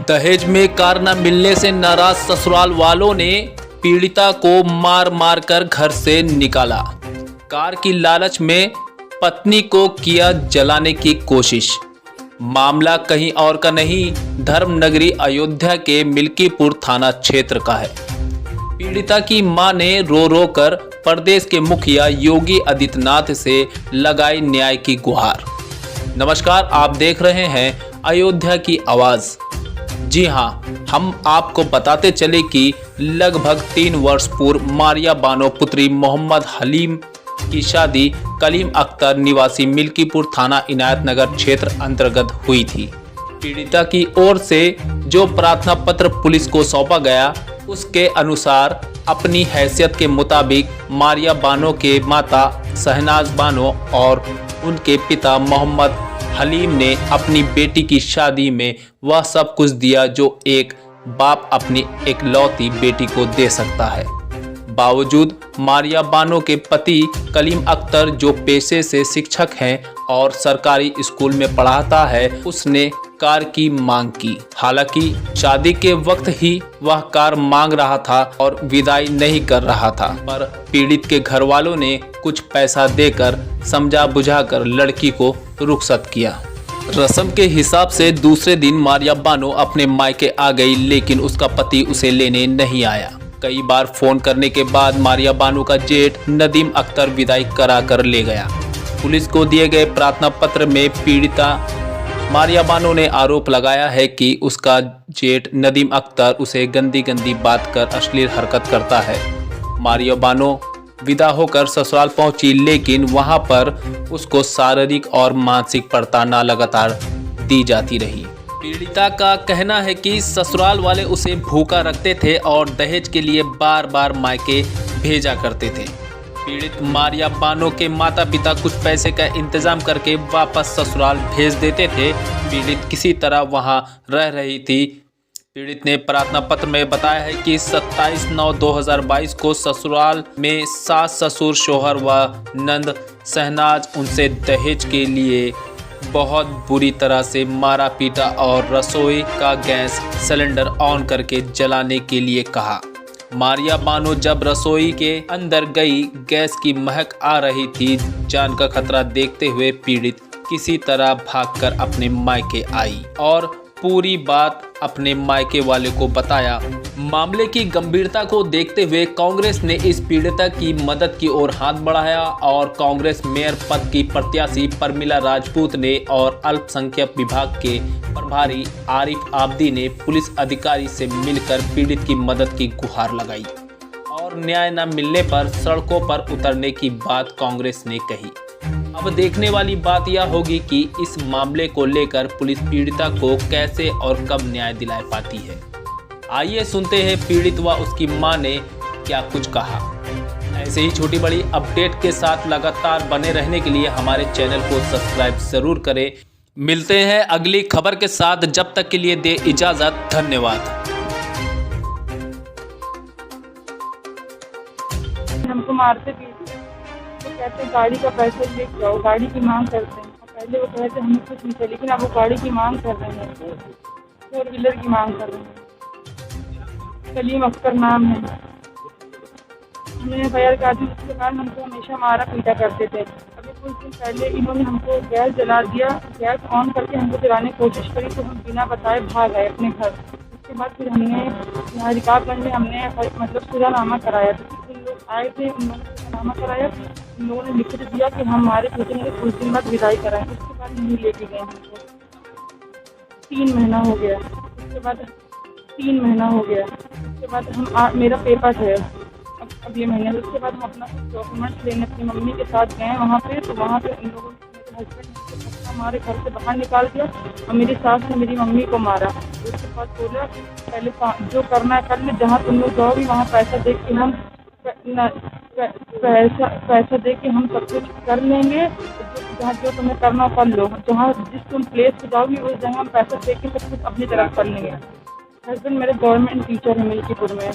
दहेज में कार न मिलने से नाराज ससुराल वालों ने पीड़िता को मार मार कर घर से निकाला। कार की लालच में पत्नी को किया जलाने की कोशिश। मामला कहीं और का नहीं, धर्मनगरी अयोध्या के मिल्कीपुर थाना क्षेत्र का है। पीड़िता की मां ने रो रो कर प्रदेश के मुखिया योगी आदित्यनाथ से लगाई न्याय की गुहार। नमस्कार, आप देख रहे हैं अयोध्या की आवाज। जी हां, हम आपको बताते चले कि लगभग 3 वर्ष पूर्व मारिया बानो पुत्री मोहम्मद हलीम की शादी कलीम अख्तर निवासी मिल्कीपुर थाना इनायत नगर क्षेत्र अंतर्गत हुई थी। पीड़िता की ओर से जो प्रार्थना पत्र पुलिस को सौंपा गया, उसके अनुसार अपनी हैसियत के मुताबिक मारिया बानो के माता शहनाज बानो और उनके पिता मोहम्मद हलीम ने अपनी बेटी की शादी में वह सब कुछ दिया जो एक बाप अपनी इकलौती बेटी को दे सकता है। बावजूद मारिया बानो के पति कलीम अख्तर, जो पेशे से शिक्षक हैं और सरकारी स्कूल में पढ़ाता है, उसने कार की मांग की। हालांकि शादी के वक्त ही वह कार मांग रहा था और विदाई नहीं कर रहा था, पर पीड़ित के घर वालों ने कुछ पैसा देकर समझा बुझाकर लड़की को रुखसत किया। रस्म के हिसाब से दूसरे दिन मारिया बानो अपने मायके आ गई, लेकिन उसका पति उसे लेने नहीं आया। कई बार फोन करने के बाद मारिया बानो का जेठ नदीम अख्तर विदाई करा कर ले गया। पुलिस को दिए गए प्रार्थना पत्र में पीड़िता मारिया बानो ने आरोप लगाया है कि उसका जेठ नदीम अख्तर उसे गंदी गंदी बात कर अश्लील हरकत करता है। मारिया बानो विदा होकर ससुराल पहुंची, लेकिन वहां पर उसको शारीरिक और मानसिक प्रताड़ना लगातार दी जाती रही। पीड़िता का कहना है कि ससुराल वाले उसे भूखा रखते थे और दहेज के लिए बार बार मायके भेजा करते थे। पीड़ित मारिया बानो के माता पिता कुछ पैसे का इंतजाम करके वापस ससुराल भेज देते थे। पीड़ित किसी तरह वहां रह रही थी। पीड़ित ने प्रार्थना पत्र में बताया है कि 27/9/2022 को ससुराल में सास ससुर शौहर व नंद शहनाज उनसे दहेज के लिए बहुत बुरी तरह से मारा पीटा और रसोई का गैस सिलेंडर ऑन करके जलाने के लिए कहा। मारिया बानो जब रसोई के अंदर गई, गैस की महक आ रही थी। जान का खतरा देखते हुए पीड़ित किसी तरह भागकर अपने मायके आई और पूरी बात अपने मायके वाले को बताया। मामले की गंभीरता को देखते हुए कांग्रेस ने इस पीड़िता की मदद की ओर हाथ बढ़ाया और कांग्रेस मेयर पद की प्रत्याशी परमिला राजपूत ने और अल्पसंख्यक विभाग के प्रभारी आरिफ आबदी ने पुलिस अधिकारी से मिलकर पीड़ित की मदद की गुहार लगाई और न्याय न मिलने पर सड़कों पर उतरने की बात कांग्रेस ने कही। अब देखने वाली बात यह होगी कि इस मामले को लेकर पुलिस पीड़िता को कैसे और कब न्याय दिला पाती है। आइए सुनते हैं पीड़ित व उसकी मां ने क्या कुछ कहा। ऐसे ही छोटी बड़ी अपडेट के साथ लगातार बने रहने के लिए हमारे चैनल को सब्सक्राइब जरूर करें। मिलते हैं अगली खबर के साथ, जब तक के लिए दे इजाजत। धन्यवाद। हमको मारते पीटते, वो कहते हैं गाड़ी का पैसा लेके जाओ, गाड़ी की मांग करते हैं। पहले वो कहते हमें कुछ नहीं चाहिए, लेकिन अब वो गाड़ी की मांग कर रहे हैं, 4 व्हीलर की मांग कर रहे हैं। कलीम अख्तर नाम है। हमने FIR कर दी, उसके बाद हमको हमेशा मारा पीटा करते थे। अभी कुछ दिन पहले इन्होंने हमको गैस जला दिया, गैस ऑन करके हमको जलाने की कोशिश करी तो हम बिना बताए भाग आए अपने घर। उसके बाद फिर हमने यहाँ रिकाबगंज में हमने मतलब सुधानामा कराया। तो जिन लोग आए थे उन लोगों ने सुधानामा कराया, उन लोगों ने लिख दिया कि हमारे सोचेंगे कुछ दिन बाद विदाई कराएं। उसके बाद नहीं लेके गए हमको। 3 महीना हो गया। उसके बाद 3 महीना हो गया। उसके बाद हम मेरा पेपर है अब ये महीने। उसके बाद हम अपना डॉक्यूमेंट्स लेने अपनी मम्मी के साथ गए वहाँ पे। तो वहाँ पे उन लोगों ने मेरे हस्बैंड ने हमारे घर से बाहर निकाल दिया और मेरी सास ने मेरी मम्मी को मारा। उसके बाद बोला पहले जो करना है कर ले, जहाँ तुम लोग जाओगी वहाँ पैसा दे के हम पैसा दे के हम सब कुछ कर लेंगे। जहाँ जो तुम्हें करना कर लो, जहाँ जिस तुम प्लेस पे जाओगी उस जगह हम पैसा दे के सब कुछ अपनी तरफ कर लेंगे। हस्बैंड मेरे गवर्नमेंट टीचर है मिल्कीपुर में।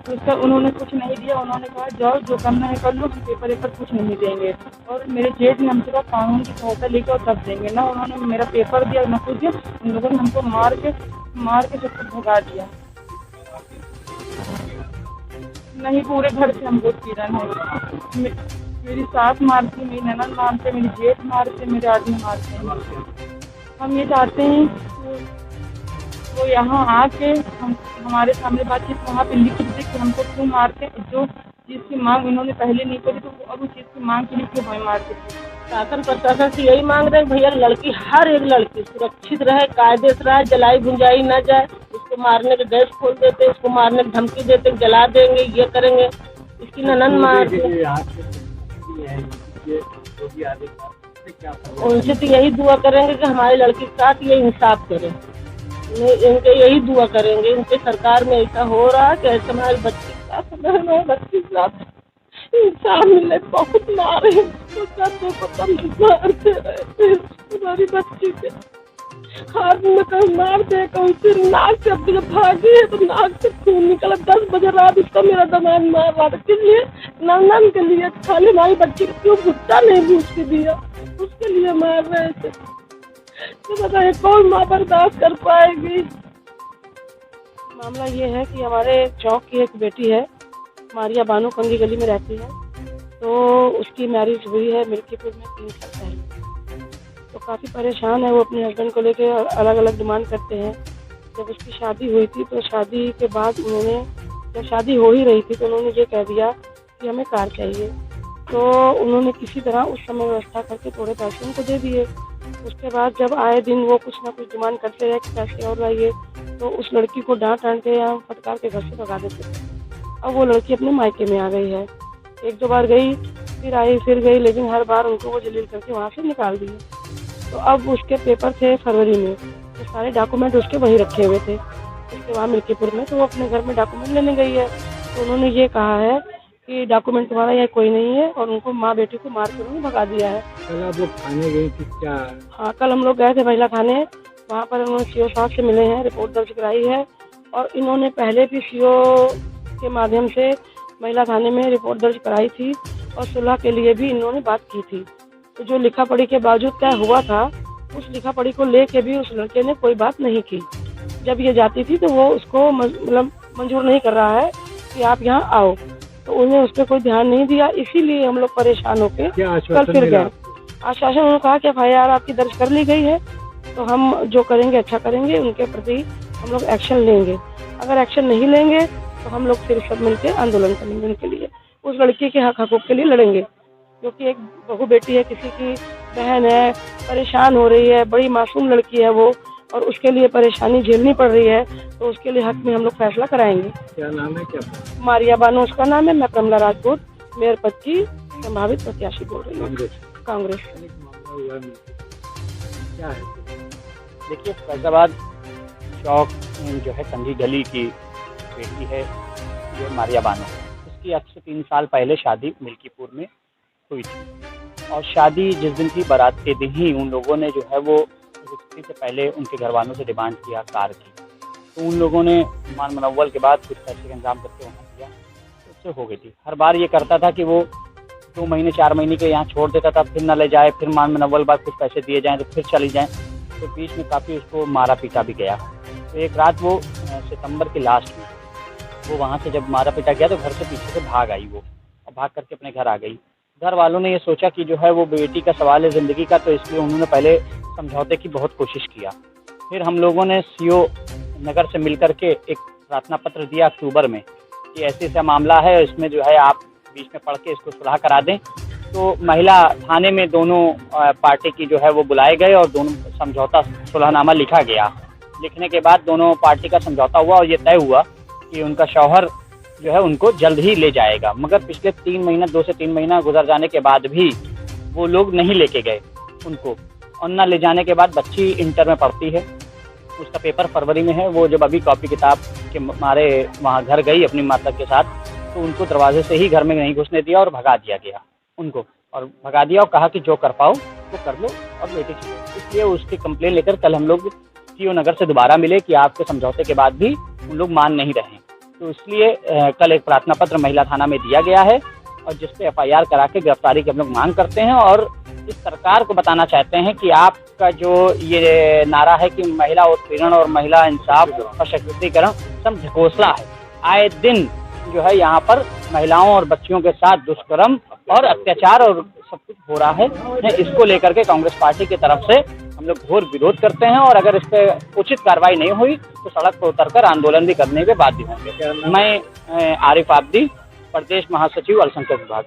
तो उसका उन्होंने कुछ नहीं दिया। उन्होंने कहा जाओ जो करना है कर लो, हम पेपर वेपर कुछ नहीं देंगे। और मेरे जेठ ने हमसे कहा कानून की सहायता लेके और तब देंगे। ना उन्होंने मेरा पेपर दिया ना कुछ दिया। उन लोगों ने हमको मार के सबको भगा दिया। नहीं, पूरे घर से हमको पीड़न है। मेरी सास मारती, मेरी ननद मारते, मेरी जेठ मारते, मेरे आदमी मारते हैं। हम ये चाहते हैं कि वो यहाँ आके हमारे सामने बातचीत वहाँ पे लिख दे कि हमको क्यों मारते। जो चीज़ की मांग इन्होंने पहले नहीं करी तो अब उस चीज़ की मांग के लिए क्यों हमें मारते थे। शासन प्रशासन से यही मांग रहे भैया, लड़की हर एक लड़की सुरक्षित रहे, कायदे से रहे, जलाई भुंजाई न जाए। उसको मारने के गैस खोल देते, उसको मारने की धमकी देते, जला देंगे, ये करेंगे। इसकी ननद मारते। उनसे तो यही दुआ करेंगे कि हमारी लड़की के साथ ये इंसाफ करे। इनके यही दुआ करेंगे, इनके सरकार में ऐसा हो रहा है कि ऐसे हमारे बच्चे के साथ इंसाफ मिले। बहुत मारे मारते रहते हमारी बच्ची के हाथ में कहीं मार दे, कहीं फिर नाक से अब जब भागी है तो नाक से खून निकला। 10 बजे रात उसका मेरा दमाद मार रहा था। किस लिए? नंदन के लिए। खाली हमारी बच्ची को क्यों भुट्टा नहीं भूज के दिया, उसके लिए मार रहे थे। तो बताइए कौन माँ बर्दाश्त कर पाएगी। मामला ये है कि हमारे चौक की एक बेटी है, मारिया बानो, कंगी गली में रहती है। तो उसकी मैरिज हुई है मिल्कीपुर में 3 साल पहले। तो काफ़ी परेशान है वो अपने हस्बैंड को लेके, अलग अलग डिमांड करते हैं। जब उसकी शादी हुई थी तो शादी के बाद उन्होंने, जब शादी हो ही रही थी तो उन्होंने ये कह दिया कि हमें कार चाहिए। तो उन्होंने किसी तरह उस समय व्यवस्था करके थोड़े पैसे उनको दे दिए। उसके बाद जब आए दिन वो कुछ ना कुछ डिमांड करते रहे कि पैसे और लाइए, तो उस लड़की को डांट के या फटकार के घर से भगा देते थे। अब वो लड़की अपने मायके में आ गई है। 1-2 बार गई, फिर आई, फिर गई, लेकिन हर बार उनको वो जलील करके वहाँ से निकाल दिए। तो अब उसके पेपर थे फरवरी में, तो सारे डॉक्यूमेंट उसके वहीं रखे हुए थे उसके वहाँ मिल्कीपुर में। तो वो अपने घर में डॉक्यूमेंट लेने गई है। तो उन्होंने ये कहा है कि डॉक्यूमेंट तुम्हारा यहाँ कोई नहीं है, और उनको माँ बेटी को मार कर उन्होंने भगा दिया है। कल आप लोग खाने गए थी क्या? हाँ, कल हम लोग गए थे महिला थाने। वहाँ पर उन्होंने सीओ साहब से मिले हैं, रिपोर्ट दर्ज कराई है। और इन्होंने पहले भी सीओ के माध्यम से महिला थाने में रिपोर्ट दर्ज कराई थी और सुलह के लिए भी इन्होंने बात की थी। तो जो लिखा पढ़ी के बावजूद तय हुआ था, उस लिखा पढ़ी को लेके भी उस लड़के ने कोई बात नहीं की। जब ये जाती थी तो वो उसको मतलब मंजूर नहीं कर रहा है कि आप यहाँ आओ, तो उन्हें उस पर कोई ध्यान नहीं दिया। इसीलिए हम लोग परेशान होके कल फिर गए। आश्वासन उन्होंने कहा कि FIR आपकी दर्ज कर ली गई है, तो हम जो करेंगे अच्छा करेंगे, उनके प्रति हम लोग एक्शन लेंगे। अगर एक्शन नहीं लेंगे तो हम लोग फिर सब मिलकर आंदोलन करेंगे उनके लिए, उस लड़की के हक हकूक के लिए लड़ेंगे। क्योंकि एक बहू बेटी है, किसी की बहन है, परेशान हो रही है, बड़ी मासूम लड़की है वो, और उसके लिए परेशानी झेलनी पड़ रही है, तो उसके लिए हक में हम लोग फैसला कराएंगे। क्या नाम है? क्या मारिया बानो उसका नाम है। मैं प्रमला राजपूत, मेयर पद की संभावित प्रत्याशी बोल रही हूँ, कांग्रेस। क्या है? देखिए, फैजाबाद चौक जो है कंगी गली की बेटी है, ये मारिया बानो। इसकी आज से 3 साल पहले शादी मिल्कीपुर में हुई थी, और शादी जिस दिन की, बारात के दिन ही उन लोगों ने जो है वो रिश्ते से पहले उनके घर वालों से डिमांड किया कार की। तो उन लोगों ने मान मनव्वल के बाद कुछ पैसे का इंतजाम करके वहाँ किया, उससे हो गई थी। हर बार ये करता था कि वो 2 महीने 4 महीने के यहाँ छोड़ देता था, फिर न ले जाए, फिर मान मनव्वल बाद कुछ पैसे दिए जाएँ तो फिर चली जाएँ। तो बीच में काफ़ी उसको मारा पीटा भी गया। तो एक रात वो सितंबर के लास्ट में वो वहाँ से जब मारा पीटा गया तो घर से पीछे से भाग आई वो, और भाग करके अपने घर आ गई। घर वालों ने ये सोचा कि जो है वो बेटी का सवाल है ज़िंदगी का, तो इसलिए उन्होंने पहले समझौते की बहुत कोशिश किया। फिर हम लोगों ने CO नगर से मिल करके एक प्रार्थना पत्र दिया अक्टूबर में कि ऐसे ऐसा मामला है, इसमें जो है आप बीच में पढ़ के इसको सुलह करा दें। तो महिला थाने में दोनों पार्टी की जो है वो बुलाए गए और दोनों समझौता सुलहनामा लिखा गया। लिखने के बाद दोनों पार्टी का समझौता हुआ और ये तय हुआ कि उनका शौहर जो है उनको जल्द ही ले जाएगा। मगर पिछले 3 महीना 2 से 3 महीना गुजर जाने के बाद भी वो लोग नहीं लेके गए उनको, और न ले जाने के बाद बच्ची इंटर में पढ़ती है, उसका पेपर फरवरी में है। वो जब अभी कॉपी किताब के मारे वहाँ घर गई अपनी माता के साथ, तो उनको दरवाजे से ही घर में नहीं घुसने दिया और भगा दिया गया उनको, और भगा दिया और कहा कि जो कर पाओ वो कर लो और बेटी चाहिए। इसलिए उसकी कंप्लेन लेकर कल हम लोग CO नगर से दोबारा मिले कि आपके समझौते के बाद भी उन लोग मान नहीं रहे। तो इसलिए कल एक प्रार्थना पत्र महिला थाना में दिया गया है और जिसपे FIR करा के गिरफ्तारी की हम लोग मांग करते हैं और इस सरकार को बताना चाहते हैं कि आपका जो ये नारा है कि महिला उत्पीड़न और महिला इंसाफ और सशक्तिकरण सब घोषणा है। आए दिन जो है यहाँ पर महिलाओं और बच्चियों के साथ दुष्कर्म और अत्याचार और सब कुछ हो रहा है। इसको लेकर के कांग्रेस पार्टी की तरफ से हम लोग घोर विरोध करते हैं और अगर इस पर उचित कार्रवाई नहीं हुई तो सड़क पर उतरकर आंदोलन भी करने के बाध्य होंगे। मैं आरिफ आब्दी, प्रदेश महासचिव अल्पसंख्यक विभाग।